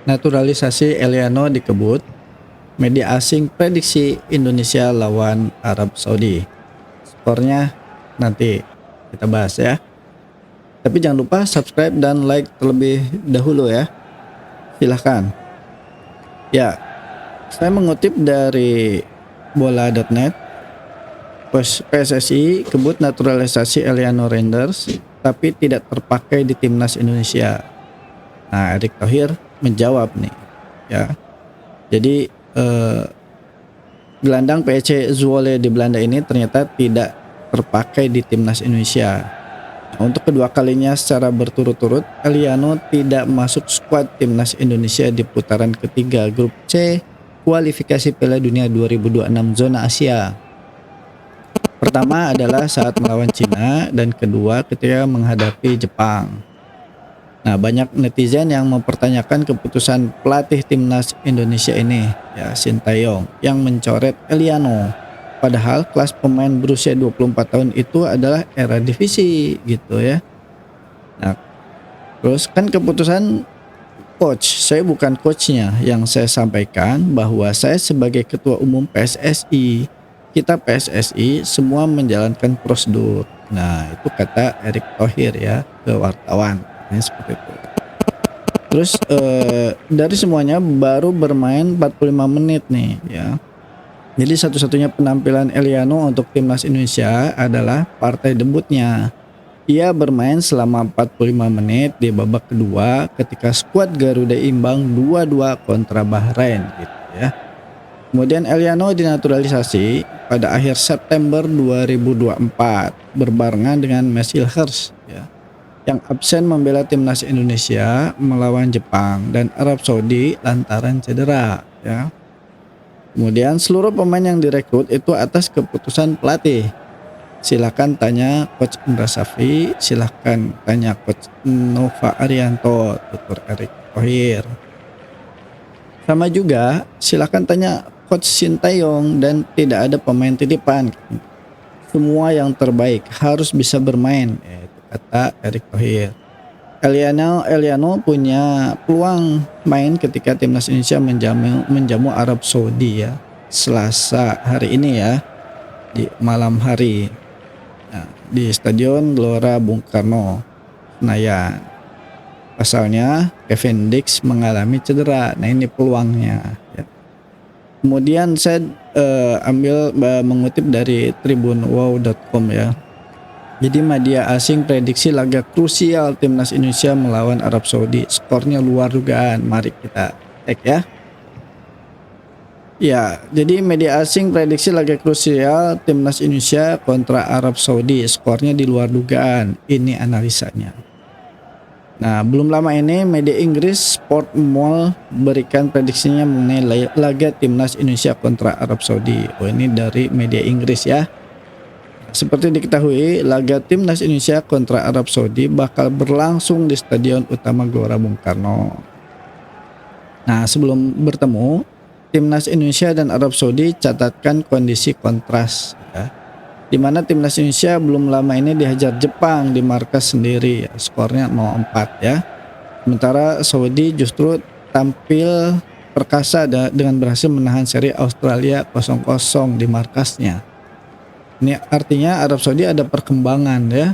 Naturalisasi Eliano dikebut, media asing prediksi Indonesia lawan Arab Saudi. Skornya nanti kita bahas ya. Tapi jangan lupa subscribe dan like terlebih dahulu ya. Silahkan. Ya, saya mengutip dari bola.net. PSSI kebut naturalisasi Eliano Reinders tapi tidak terpakai di timnas Indonesia. Nah, Erick Thohir menjawab nih ya. Jadi gelandang PSC Zwolle di Belanda ini ternyata tidak terpakai di timnas Indonesia. Untuk kedua kalinya secara berturut-turut, Eliano tidak masuk skuad timnas Indonesia di putaran ketiga grup C kualifikasi Piala Dunia 2026 zona Asia. Pertama adalah saat melawan Cina dan kedua ketika menghadapi Jepang. Nah, banyak netizen yang mempertanyakan keputusan pelatih timnas Indonesia ini, ya Sintayong, yang mencoret Eliano. Padahal kelas pemain berusia 24 tahun itu adalah era divisi gitu ya. Nah, terus kan keputusan coach, saya bukan coachnya, yang saya sampaikan bahwa saya sebagai ketua umum PSSI, kita PSSI semua menjalankan prosedur. Nah, itu kata Erick Thohir ya ke wartawan. Ini seperti itu. Terus dari semuanya baru bermain 45 menit nih ya. Jadi satu-satunya penampilan Eliano untuk timnas Indonesia adalah partai debutnya. Ia bermain selama 45 menit di babak kedua ketika skuad Garuda imbang 2-2 kontra Bahrain gitu ya. Kemudian Eliano dinaturalisasi pada akhir September 2024 berbarengan dengan Messil Hirsch ya, yang absen membela timnas Indonesia melawan Jepang dan Arab Saudi lantaran cedera ya. Kemudian seluruh pemain yang direkrut itu atas keputusan pelatih. Silakan tanya Coach Indra Safri, silakan tanya Coach Nova Arianto, Dr. Erick Thohir. Sama juga silakan tanya Coach Sintayong dan tidak ada pemain titipan. Semua yang terbaik harus bisa bermain, itu kata Erick Thohir. Eliano punya peluang main ketika timnas Indonesia menjamu Arab Saudi ya, Selasa hari ini ya, di malam hari. Nah, di Stadion Gelora Bung Karno, Senayan. Pasalnya Kevin Dix mengalami cedera. Nah, ini peluangnya ya. Kemudian saya mengutip dari tribunwow.com ya. Jadi media asing prediksi laga krusial timnas Indonesia melawan Arab Saudi. Skornya luar dugaan. Mari kita cek ya. Ya, jadi media asing prediksi laga krusial timnas Indonesia kontra Arab Saudi. Skornya di luar dugaan. Ini analisanya. Nah, belum lama ini media Inggris Sportmall berikan prediksinya mengenai laga timnas Indonesia kontra Arab Saudi. Oh, ini dari media Inggris ya. Seperti diketahui, laga timnas Indonesia kontra Arab Saudi bakal berlangsung di Stadion Utama Gelora Bung Karno. Nah, sebelum bertemu, timnas Indonesia dan Arab Saudi catatkan kondisi kontras ya, di mana timnas Indonesia belum lama ini dihajar Jepang di markas sendiri ya, skornya 0-4 ya. Sementara Saudi justru tampil perkasa dengan berhasil menahan seri Australia 0-0 di markasnya. Ini artinya Arab Saudi ada perkembangan ya.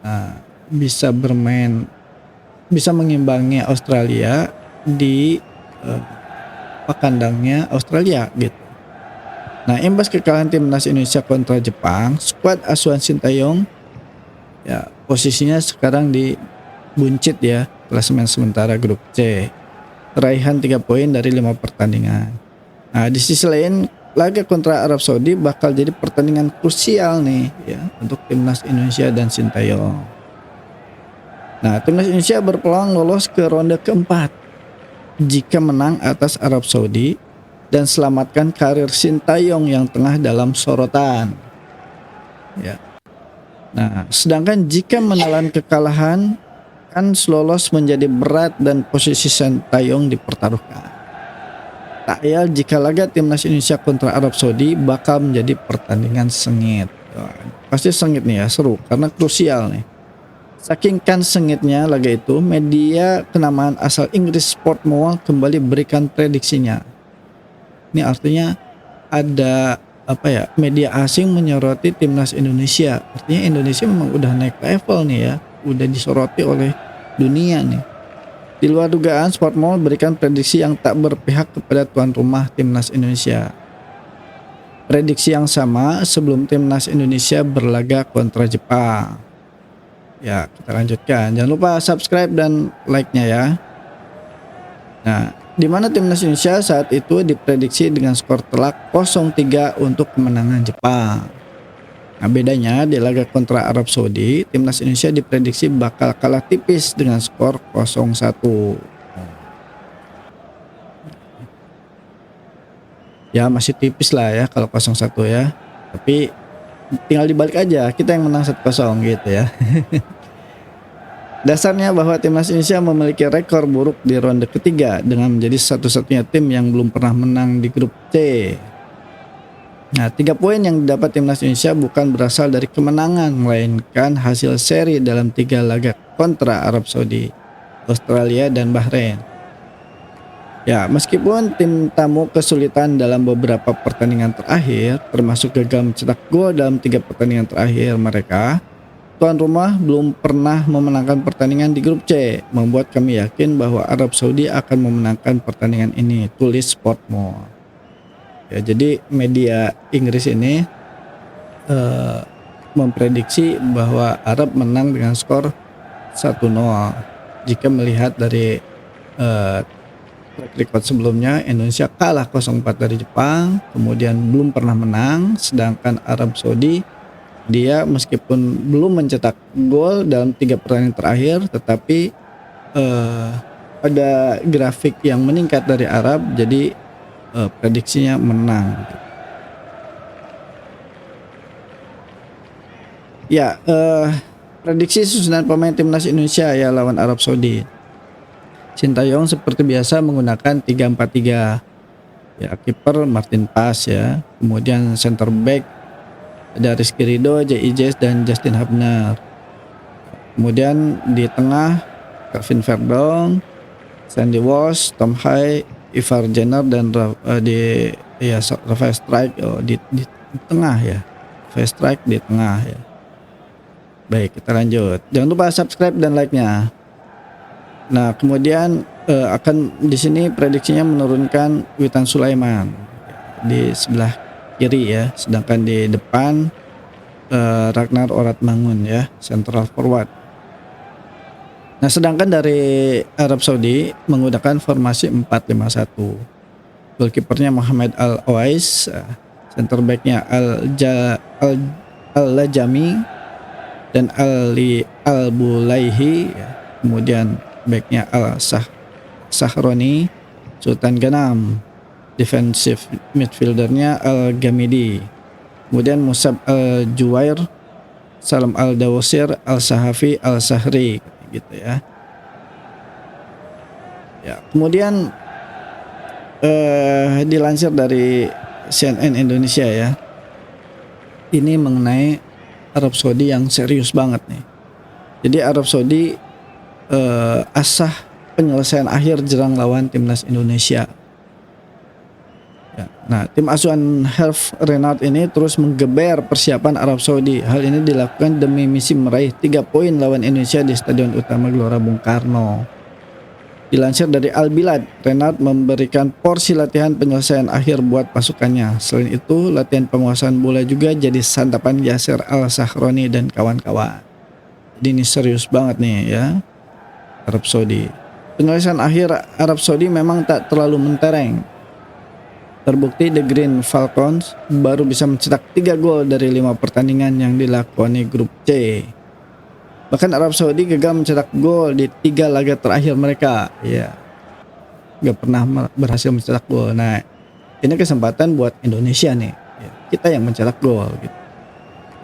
Nah, bisa bermain, bisa mengimbangi Australia di kandangnya Australia gitu. Nah, imbas kekalahan timnas Indonesia kontra Jepang, skuad asuhan Sintayong ya posisinya sekarang di buncit ya, klasemen sementara grup C. Raihan 3 poin dari 5 pertandingan. Nah, di sisi lain laga kontra Arab Saudi bakal jadi pertandingan krusial nih ya untuk timnas Indonesia dan Sintayong. Nah, timnas Indonesia berpeluang lolos ke ronde keempat jika menang atas Arab Saudi dan selamatkan karir Sintayong yang tengah dalam sorotan. Ya. Nah, sedangkan jika menelan kekalahan, kan lolos menjadi berat dan posisi Sintayong dipertaruhkan. Tak ayal jika laga timnas Indonesia kontra Arab Saudi bakal menjadi pertandingan sengit. Pasti sengit nih ya, seru karena krusial nih. Saking kan sengitnya laga itu, media kenamaan asal Inggris Sport Mall kembali berikan prediksinya. Ini artinya ada apa ya, media asing menyoroti timnas Indonesia. Artinya Indonesia memang udah naik level nih ya, udah disoroti oleh dunia nih. Di luar dugaan, Sport Mall berikan prediksi yang tak berpihak kepada tuan rumah timnas Indonesia. Prediksi yang sama sebelum timnas Indonesia berlaga kontra Jepang. Ya, kita lanjutkan. Jangan lupa subscribe dan like-nya ya. Nah, di mana timnas Indonesia saat itu diprediksi dengan skor telak 0-3 untuk kemenangan Jepang. Nah, bedanya di laga kontra Arab Saudi, timnas Indonesia diprediksi bakal kalah tipis dengan skor 0-1. Ya, masih tipis lah ya kalau 0-1 ya. Tapi tinggal dibalik aja, kita yang menang 1-0 gitu ya. Dasarnya bahwa timnas Indonesia memiliki rekor buruk di ronde ketiga dengan menjadi satu-satunya tim yang belum pernah menang di grup C. Nah, 3 poin yang didapat timnas Indonesia bukan berasal dari kemenangan, melainkan hasil seri dalam 3 laga kontra Arab Saudi, Australia, dan Bahrain. Ya, meskipun tim tamu kesulitan dalam beberapa pertandingan terakhir, termasuk gagal mencetak gol dalam 3 pertandingan terakhir mereka, tuan rumah belum pernah memenangkan pertandingan di grup C, membuat kami yakin bahwa Arab Saudi akan memenangkan pertandingan ini, tulis Sportmore. Ya, jadi media Inggris ini memprediksi bahwa Arab menang dengan skor 1-0. Jika melihat dari track record sebelumnya, Indonesia kalah 0-4 dari Jepang, kemudian belum pernah menang, sedangkan Arab Saudi dia meskipun belum mencetak gol dalam 3 pertandingan terakhir, tetapi ada grafik yang meningkat dari Arab, jadi prediksinya menang. Ya, prediksi susunan pemain timnas Indonesia ya lawan Arab Saudi. Sintayong seperti biasa menggunakan 3-4-3. Ya, kiper Martin Paes ya, kemudian center back ada Rizky Ridho, J.I.J. dan Justin Hubner. Kemudian di tengah Kevin Verdong, Sandy Walsh, Tom Hai, Ivar Jenner, dan Rafael Strike di tengah ya. Rafael Strike di tengah ya. Baik, kita lanjut. Jangan lupa subscribe dan like-nya. Nah, kemudian akan di sini prediksinya menurunkan Witan Sulaiman di sebelah kiri ya, sedangkan di depan Ragnar Oratmangun ya, central forward. Nah, sedangkan dari Arab Saudi menggunakan formasi 4-5-1. Goalkeepernya Mohamed Al-Owais, center backnya Al-Lajami dan Ali Al-Bulaihi ya. Kemudian backnya Al-Sahroni, Sultan Ganam. Defensive midfieldernya Al-Gamidi, kemudian Musab Al-Juwair, Salam Al-Dawasir, Al-Sahafi, Al-Sahri gitu ya. Ya, kemudian dilansir dari CNN Indonesia ya, ini mengenai Arab Saudi yang serius banget nih. Jadi Arab Saudi asah penyelesaian akhir jelang lawan timnas Indonesia. Ya, nah, tim asuhan Herve Renard ini terus menggeber persiapan Arab Saudi. Hal ini dilakukan demi misi meraih 3 poin lawan Indonesia di Stadion Utama Gelora Bung Karno. Dilansir dari Al Bilad, Renard memberikan porsi latihan penyelesaian akhir buat pasukannya. Selain itu, latihan penguasaan bola juga jadi santapan Yasser Al-Sahroni dan kawan-kawan. Jadi ini serius banget nih ya, Arab Saudi. Penyelesaian akhir Arab Saudi memang tak terlalu mentereng. Terbukti The Green Falcons baru bisa mencetak 3 gol dari 5 pertandingan yang dilakoni grup C. Bahkan Arab Saudi gagal mencetak gol di 3 laga terakhir mereka. Ya, gak pernah berhasil mencetak gol. Nah, ini kesempatan buat Indonesia nih. Ya, kita yang mencetak gol gitu.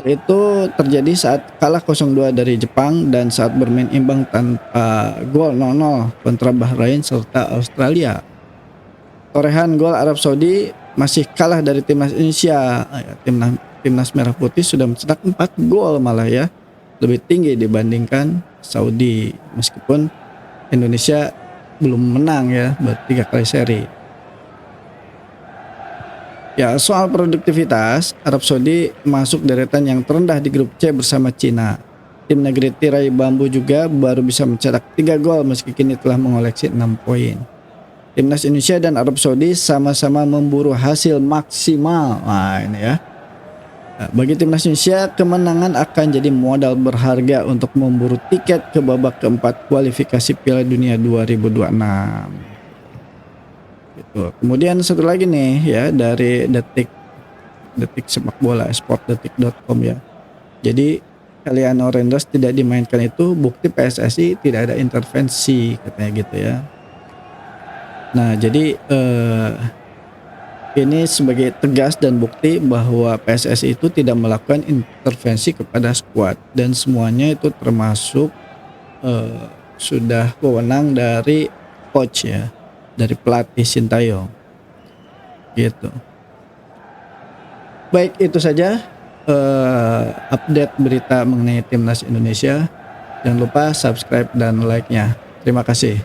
Itu terjadi saat kalah 0-2 dari Jepang dan saat bermain imbang tanpa gol 0-0 kontra Bahrain serta Australia. Torehan gol Arab Saudi masih kalah dari timnas Indonesia. Timnas Merah Putih sudah mencetak 4 gol malah ya, lebih tinggi dibandingkan Saudi, meskipun Indonesia belum menang ya, baru 3 kali seri. Ya, soal produktivitas, Arab Saudi masuk deretan yang terendah di grup C bersama Cina. Tim negeri tirai bambu juga baru bisa mencetak 3 gol meski kini telah mengoleksi 6 poin. Timnas Indonesia dan Arab Saudi sama-sama memburu hasil maksimal. Nah, ini ya. Nah, bagi timnas Indonesia, kemenangan akan jadi modal berharga untuk memburu tiket ke babak keempat kualifikasi Piala Dunia 2026. Gitu. Kemudian satu lagi nih ya dari Detik Sepak Bola, sportdetik.com ya. Jadi Eliano Renders tidak dimainkan itu bukti PSSI tidak ada intervensi, katanya gitu ya. Nah, jadi ini sebagai tegas dan bukti bahwa PSSI itu tidak melakukan intervensi kepada skuad dan semuanya itu termasuk sudah wewenang dari coach ya, dari pelatih Sintayong gitu. Baik, itu saja update berita mengenai timnas Indonesia. Jangan lupa subscribe dan like-nya. Terima kasih.